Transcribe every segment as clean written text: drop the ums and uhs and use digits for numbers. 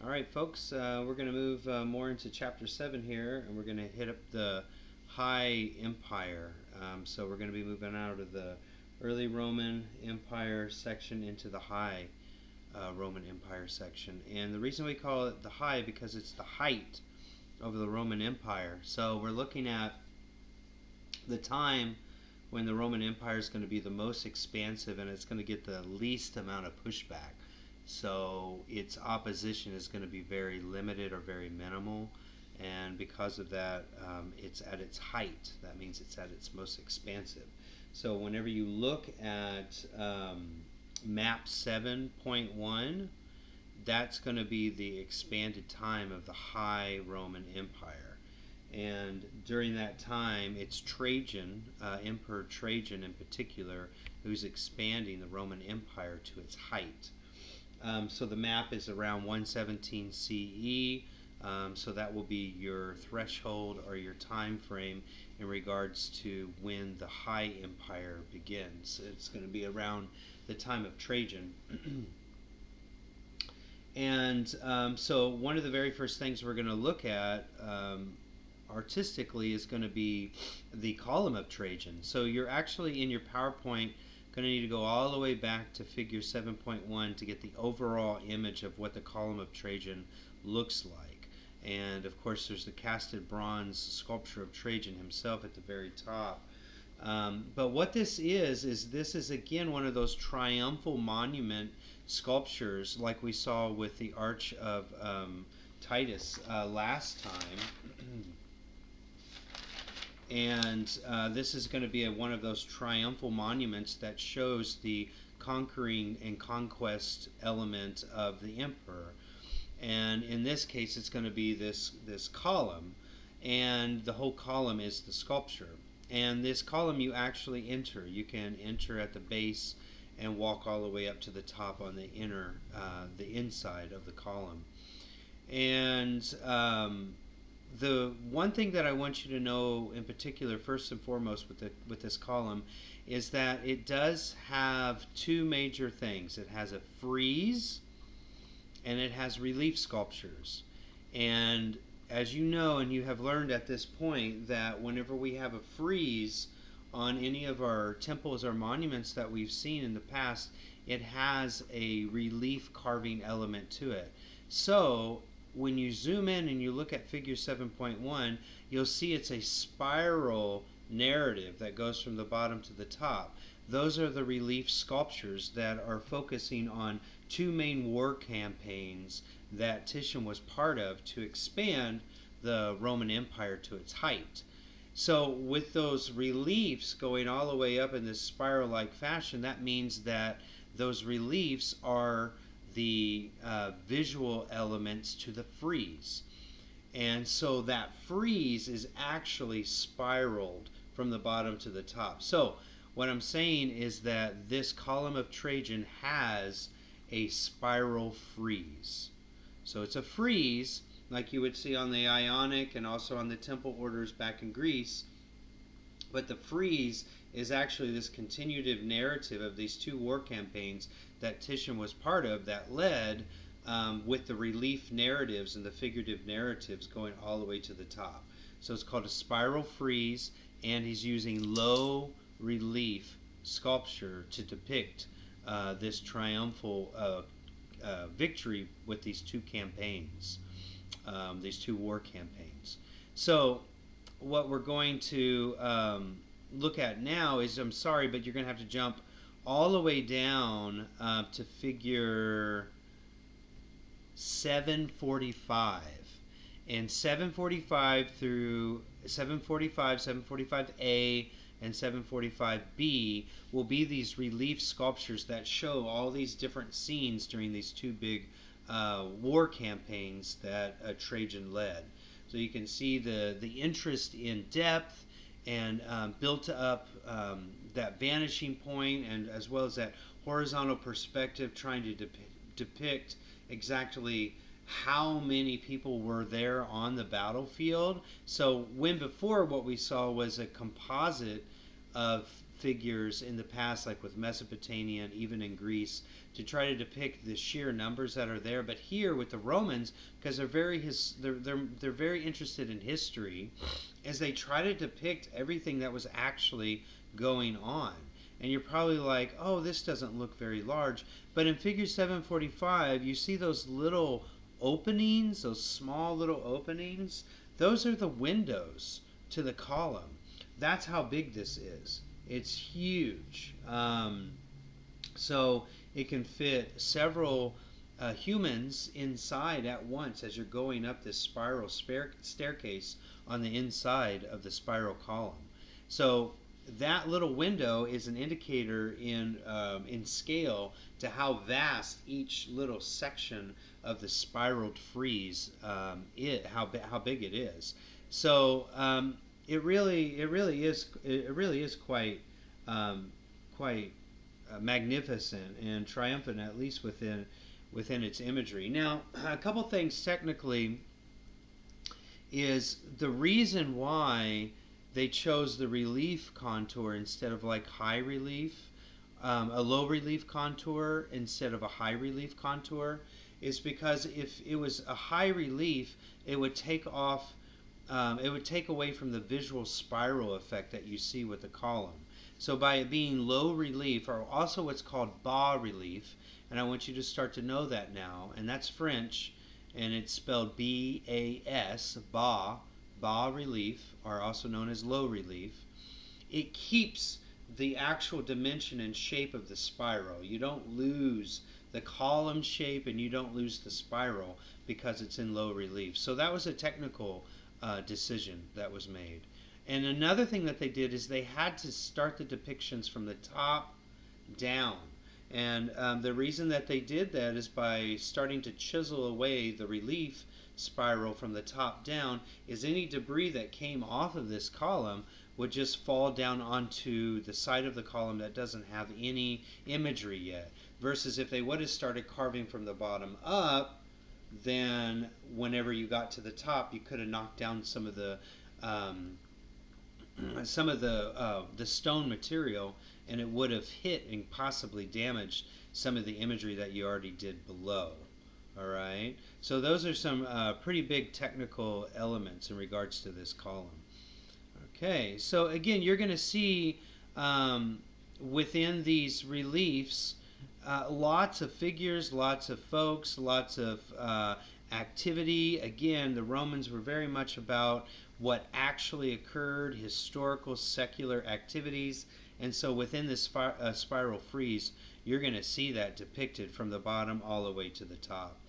All right, folks, we're going to move more into chapter 7 here, and we're going to hit up the High Empire. So we're going to be moving out of the early Roman Empire section into the High Roman Empire section. And the reason we call it the High because it's the height of the Roman Empire. So we're looking at the time when the Roman Empire is going to be the most expansive and it's going to get the least amount of pushback. So its opposition is going to be very limited or very minimal, and because of that, it's at its height. That means it's at its most expansive. So whenever you look at map 7.1, that's going to be the expanded time of the High Roman Empire. And during that time, it's Trajan, Emperor Trajan in particular, who's expanding the Roman Empire to its height. So the map is around 117 CE. So that will be your threshold or your time frame in regards to when the High Empire begins. It's going to be around the time of Trajan. And so one of the very first things we're going to look at artistically is going to be the column of Trajan. So you're actually in your PowerPoint going to need to go all the way back to figure 7.1 to get the overall image of what the column of Trajan looks like. And of course there's the casted bronze sculpture of Trajan himself at the very top. But what this is this is again one of those triumphal monument sculptures like we saw with the Arch of Titus last time. And this is going to be one of those triumphal monuments that shows the conquering and conquest element of the emperor. And in this case, it's going to be this column, and the whole column is the sculpture. And this column you actually enter. You can enter at the base and walk all the way up to the top on the inside of the column. And the one thing that I want you to know in particular, first and foremost with this column, is that it does have two major things. It has a frieze and it has relief sculptures. And as you know, and you have learned at this point, that whenever we have a frieze on any of our temples or monuments that we've seen in the past, it has a relief carving element to it. So when you zoom in and you look at figure 7.1, you'll see it's a spiral narrative that goes from the bottom to the top. Those are the relief sculptures that are focusing on two main war campaigns that Titian was part of to expand the Roman Empire to its height. So with those reliefs going all the way up in this spiral-like fashion, that means that those reliefs are the visual elements to the frieze. And so that frieze is actually spiraled from the bottom to the top. So what I'm saying is that this column of Trajan has a spiral frieze. So it's a frieze like you would see on the Ionic and also on the temple orders back in Greece. But the frieze is actually this continuative narrative of these two war campaigns that Titian was part of that led with the relief narratives and the figurative narratives going all the way to the top. So it's called a spiral frieze, and he's using low relief sculpture to depict this triumphal victory with these two campaigns, these two war campaigns. So what we're going to look at now is, I'm sorry, but you're going to have to jump all the way down to figure 745. And 745 through 745, 745A, and 745B will be these relief sculptures that show all these different scenes during these two big war campaigns that Trajan led. So you can see the interest in depth and built up that vanishing point, and as well as that horizontal perspective, trying to depict exactly how many people were there on the battlefield. So when before what we saw was a composite of figures in the past, like with Mesopotamia and even in Greece, to try to depict the sheer numbers that are there. But here with the Romans, because they're very interested in history, as they try to depict everything that was actually going on. And you're probably like, oh, this doesn't look very large. But in figure 745, you see those little openings, those small little openings. Those are the windows to the column. That's how big this is. It's huge. So it can fit several humans inside at once as you're going up this spiral staircase on the inside of the spiral column. So that little window is an indicator in scale to how vast each little section of the spiraled frieze how big it is. So it really is quite magnificent and triumphant, at least within its imagery. Now, a couple things technically is the reason why they chose the relief contour instead of like high relief, a low relief contour instead of a high relief contour, is because if it was a high relief, it would take away from the visual spiral effect that you see with the column. So by it being low relief, or also what's called bas relief, and I want you to start to know that now, and that's French, and it's spelled B-A-S, bas relief, or also known as low relief. It keeps the actual dimension and shape of the spiral. You don't lose the column shape and you don't lose the spiral because it's in low relief. So that was a technical decision that was made. And another thing that they did is they had to start the depictions from the top down. And the reason that they did that is by starting to chisel away the relief spiral from the top down, is any debris that came off of this column would just fall down onto the side of the column that doesn't have any imagery yet. Versus if they would have started carving from the bottom up, then whenever you got to the top, you could have knocked down some of the stone material, and it would have hit and possibly damaged some of the imagery that you already did below. All right, so those are some pretty big technical elements in regards to this column. Okay, so again, you're going to see within these reliefs lots of figures, lots of folks, lots of activity. Again, the Romans were very much about what actually occurred, historical, secular activities. And so within this spiral frieze, you're going to see that depicted from the bottom all the way to the top.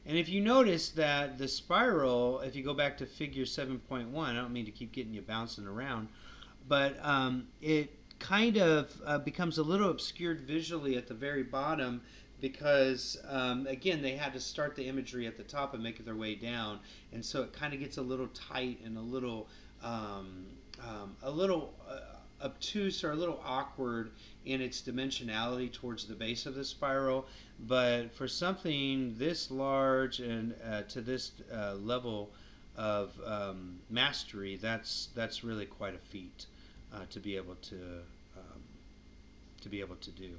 And if you notice that the spiral, if you go back to figure 7.1, I don't mean to keep getting you bouncing around, but it kind of becomes a little obscured visually at the very bottom because, again, they had to start the imagery at the top and make their way down. And so it kind of gets a little tight and a little obtuse or a little awkward in its dimensionality towards the base of the spiral. But for something this large and to this level of mastery, that's really quite a feat to be able to do.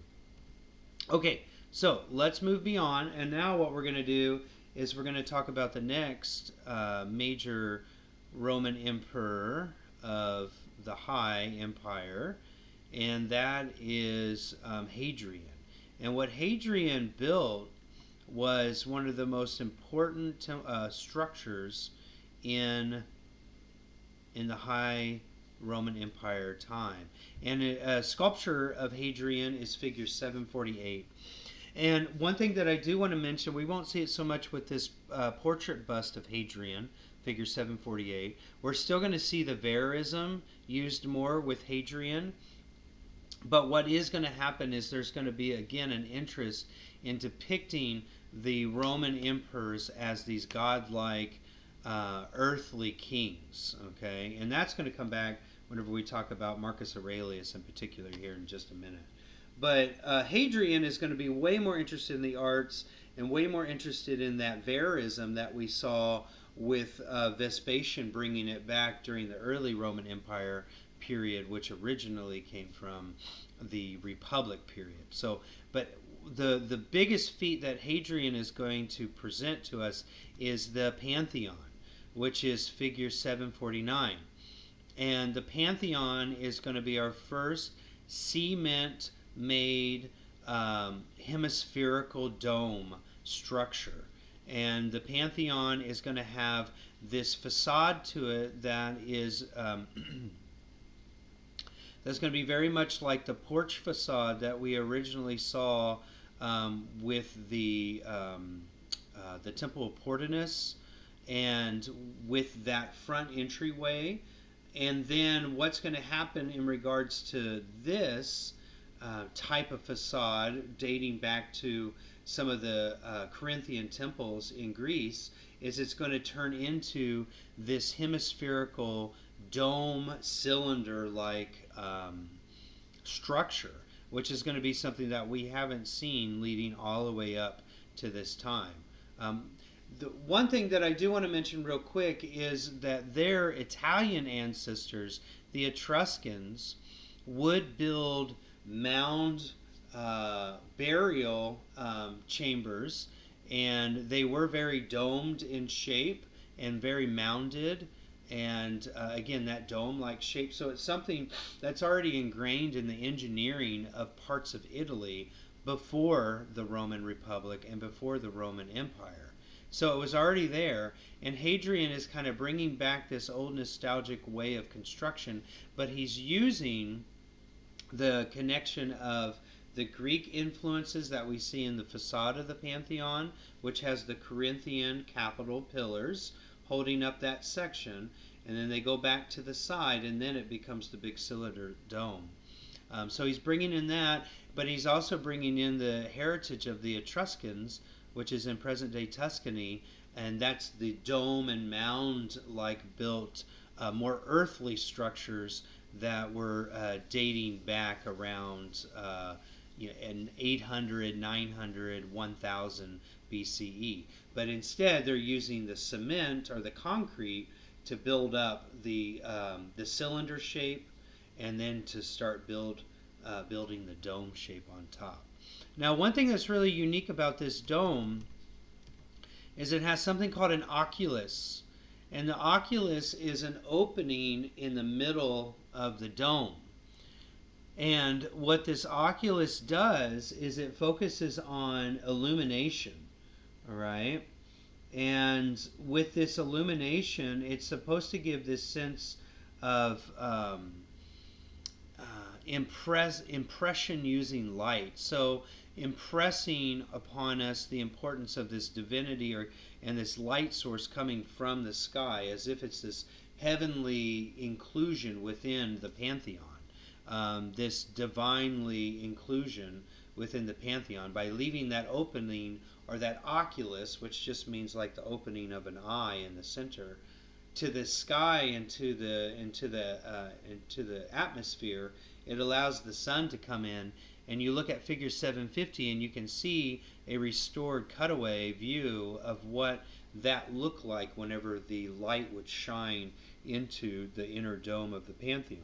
Okay, so let's move beyond, and now what we're going to do is we're going to talk about the next major Roman emperor of the High Empire, and that is Hadrian. And what Hadrian built was one of the most important structures in the High Roman Empire time. And a sculpture of Hadrian is figure 748. And one thing that I do want to mention, we won't see it so much with this portrait bust of Hadrian, figure 748. We're still going to see the verism used more with Hadrian. But what is going to happen is there's going to be, again, an interest in depicting the Roman emperors as these godlike earthly kings, okay? And that's going to come back whenever we talk about Marcus Aurelius in particular here in just a minute. But Hadrian is going to be way more interested in the arts and way more interested in that verism that we saw with Vespasian bringing it back during the early Roman Empire period, which originally came from the Republic period. So, but the biggest feat that Hadrian is going to present to us is the Pantheon, which is figure 749. And the Pantheon is going to be our first cement made hemispherical dome structure. And the Pantheon is going to have this facade to it that is that's going to be very much like the porch facade that we originally saw with the Temple of Portinus, and with that front entryway. And then what's going to happen in regards to this type of facade dating back to some of the Corinthian temples in Greece is it's going to turn into this hemispherical dome cylinder like structure, which is going to be something that we haven't seen leading all the way up to this time. The one thing that I do want to mention real quick is that their Italian ancestors, the Etruscans, would build mound burial chambers, and they were very domed in shape and very mounded, and again, that dome-like shape. So it's something that's already ingrained in the engineering of parts of Italy before the Roman Republic and before the Roman Empire. So it was already there, and Hadrian is kind of bringing back this old nostalgic way of construction, but he's using the connection of the Greek influences that we see in the facade of the Pantheon, which has the Corinthian capital pillars holding up that section, and then they go back to the side, and then it becomes the big cylinder dome. So he's bringing in that, but he's also bringing in the heritage of the Etruscans, which is in present-day Tuscany, and that's the dome and mound-like built, more earthly structures that were dating back around in 800, 900, 1000 BCE. But instead, they're using the cement or the concrete to build up the cylinder shape, and then to start building the dome shape on top. Now, one thing that's really unique about this dome is it has something called an oculus. And the oculus is an opening in the middle of the dome. And what this oculus does is it focuses on illumination, all right? And with this illumination, it's supposed to give this sense of impression using light. So impressing upon us the importance of this divinity and this light source coming from the sky, as if it's this heavenly inclusion within the Pantheon, this divinely inclusion within the Pantheon, by leaving that opening, or that oculus, which just means like the opening of an eye in the center, to the sky and to the atmosphere. It allows the sun to come in, and you look at figure 750 and you can see a restored cutaway view of what that looked like whenever the light would shine into the inner dome of the Pantheon.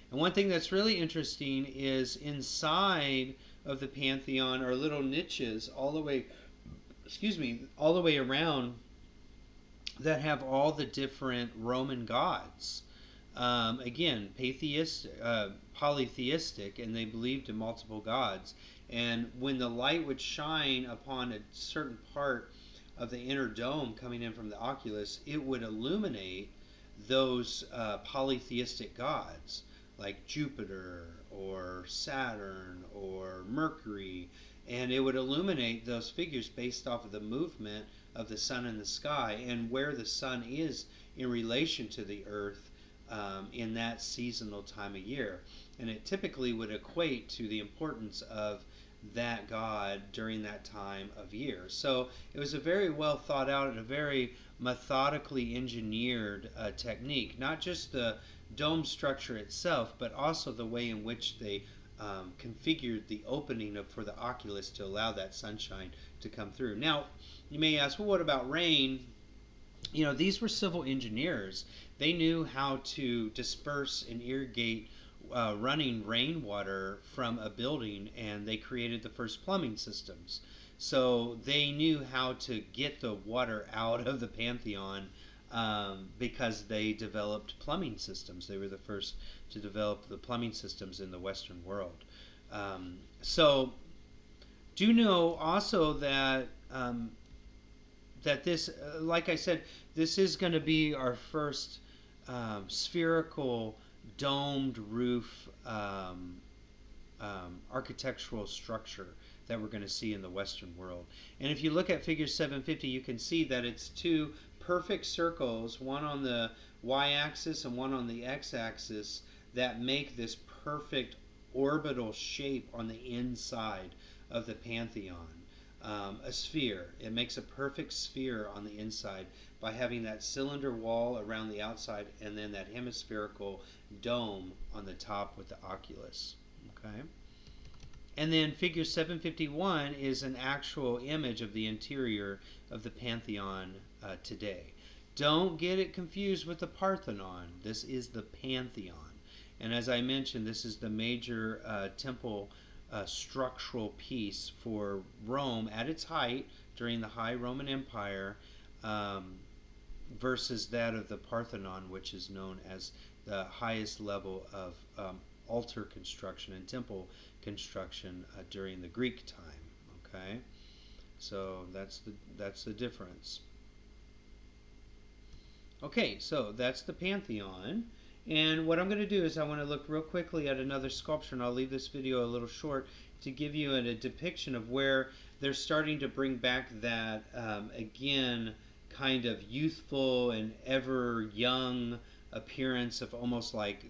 And one thing that's really interesting is inside of the Pantheon are little niches all the way around that have all the different Roman gods. Again, polytheistic, and they believed in multiple gods. And when the light would shine upon a certain part of the inner dome coming in from the oculus, it would illuminate those polytheistic gods, like Jupiter or Saturn or Mercury, and it would illuminate those figures based off of the movement of the sun in the sky and where the sun is in relation to the earth in that seasonal time of year. And it typically would equate to the importance of that god during that time of year. So it was a very well thought out and a very methodically engineered technique, not just the dome structure itself, but also the way in which they configured the opening for the oculus to allow that sunshine to come through. Now, you may ask, well, what about rain? these were civil engineers. They knew how to disperse and irrigate running rainwater from a building, and they created the first plumbing systems. So they knew how to get the water out of the Pantheon, because they developed plumbing systems. They were the first to develop the plumbing systems in the Western world. So do know also that this, like I said, this is going to be our first spherical domed roof architectural structure that we're going to see in the Western world. And if you look at figure 750, you can see that it's two perfect circles, one on the y-axis and one on the x-axis, that make this perfect orbital shape on the inside of the Pantheon. A sphere. It makes a perfect sphere on the inside by having that cylinder wall around the outside and then that hemispherical dome on the top with the oculus. Okay. And then figure 751 is an actual image of the interior of the Pantheon today. Don't get it confused with the Parthenon. This is the Pantheon. And as I mentioned, this is the major temple structural piece for Rome at its height during the High Roman Empire, versus that of the Parthenon, which is known as the highest level of altar construction and temple construction during the Greek time. Okay, so that's the difference. Okay, so that's the Pantheon. And what I'm going to do is I want to look real quickly at another sculpture, and I'll leave this video a little short to give you a depiction of where they're starting to bring back that, again, kind of youthful and ever young appearance of almost like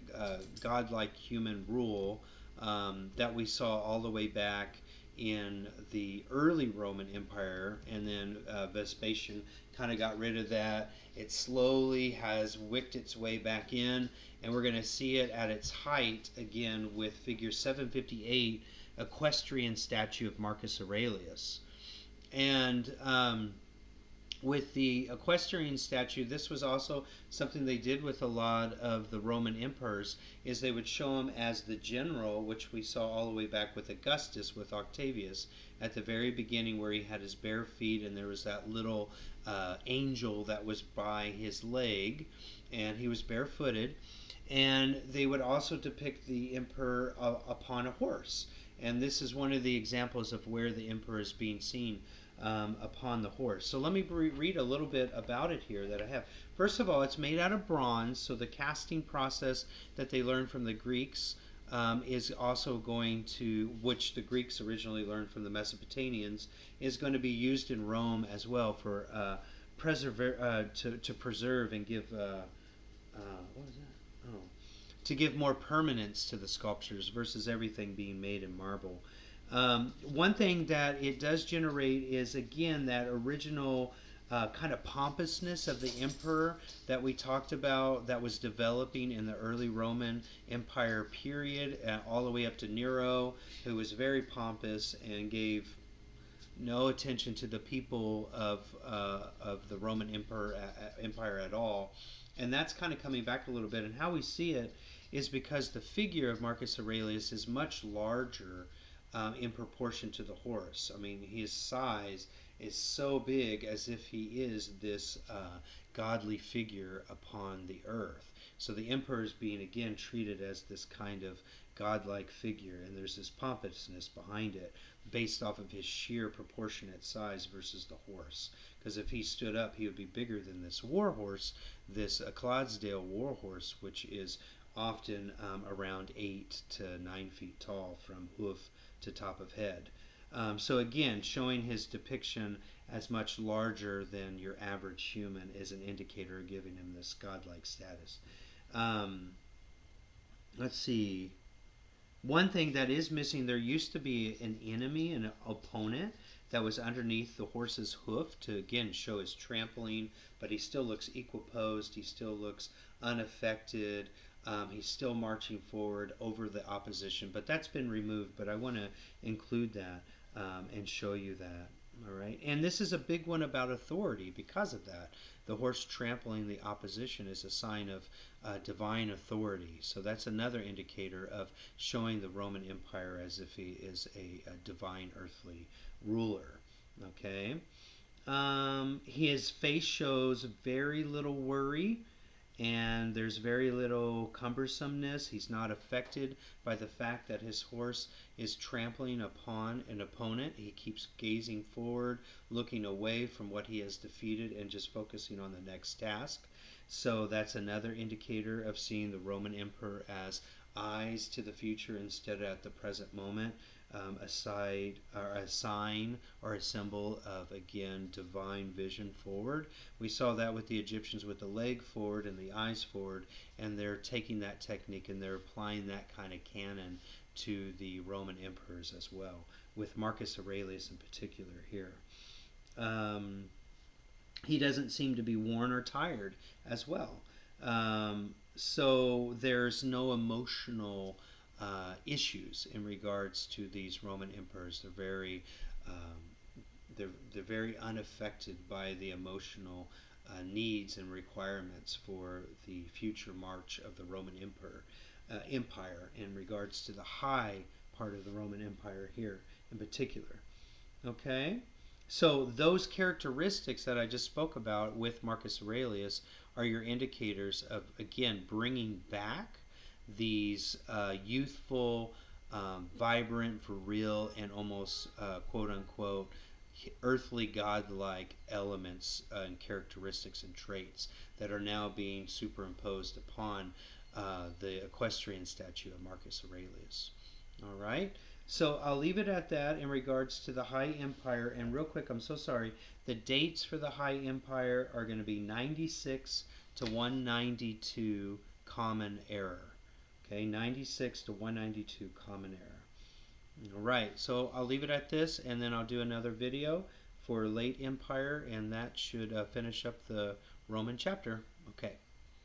godlike human rule, that we saw all the way back in the early Roman Empire, and then Vespasian kind of got rid of that. It slowly has wicked its way back in, and we're going to see it at its height again with figure 758, equestrian statue of Marcus Aurelius. And with the equestrian statue, this was also something they did with a lot of the Roman emperors, is they would show him as the general, which we saw all the way back with Augustus, with Octavius, at the very beginning, where he had his bare feet and there was that little angel that was by his leg, and he was barefooted. And they would also depict the emperor upon a horse. And this is one of the examples of where the emperor is being seen upon the horse. So let me read a little bit about it here that I have. First of all, it's made out of bronze, so the casting process that they learned from the Greeks is also going to, which the Greeks originally learned from the Mesopotamians, is going to be used in Rome as well for to preserve and give what was that? Oh, to give more permanence to the sculptures versus everything being made in marble. One thing that it does generate is, again, that original kind of pompousness of the emperor that we talked about, that was developing in the early Roman Empire period, all the way up to Nero, who was very pompous and gave no attention to the people of the Roman Empire at all. And that's kind of coming back a little bit. And how we see it is because the figure of Marcus Aurelius is much larger in proportion to the horse. I mean, his size is so big, as if he is this godly figure upon the earth. So the emperor is being, again, treated as this kind of godlike figure, and there's this pompousness behind it based off of his sheer proportionate size versus the horse. Because if he stood up, he would be bigger than this war horse, this Clydesdale war horse, which is often around 8 to 9 feet tall from hoof to top of head. So again, showing his depiction as much larger than your average human is an indicator of giving him this godlike status. Let's see. One thing that is missing, there used to be an enemy, an opponent, that was underneath the horse's hoof to, again, show his trampling, but he still looks equiposed, he still looks unaffected, he's still marching forward over the opposition, but that's been removed. But I want to include that and show you that. All right, and this is a big one about authority because of that. The horse trampling the opposition is a sign of divine authority. So that's another indicator of showing the Roman Empire as if he is a divine earthly ruler. Okay, his face shows very little worry, and there's very little cumbersomeness. He's not affected by the fact that his horse is trampling upon an opponent. He keeps gazing forward, looking away from what he has defeated, and just focusing on the next task. So that's another indicator of seeing the Roman emperor as eyes to the future instead of at the present moment. A sign or a symbol of, again, divine vision forward. We saw that with the Egyptians with the leg forward and the eyes forward, and they're taking that technique and they're applying that kind of canon to the Roman emperors as well, with Marcus Aurelius in particular here. He doesn't seem to be worn or tired as well. So there's no emotional issues in regards to these Roman emperors. They're very unaffected by the emotional needs and requirements for the future march of the Roman Empire in regards to the high part of the Roman Empire here in particular. Okay? So those characteristics that I just spoke about with Marcus Aurelius are your indicators of, again, bringing back these youthful, vibrant, for real, and almost quote unquote earthly godlike elements and characteristics and traits that are now being superimposed upon the equestrian statue of Marcus Aurelius. All right. So I'll leave it at that in regards to the High Empire. And real quick, I'm so sorry. The dates for the High Empire are going to be 96 to 192 Common Era. Okay, 96 to 192 Common Era. All right, so I'll leave it at this, and then I'll do another video for Late Empire, and that should finish up the Roman chapter. Okay.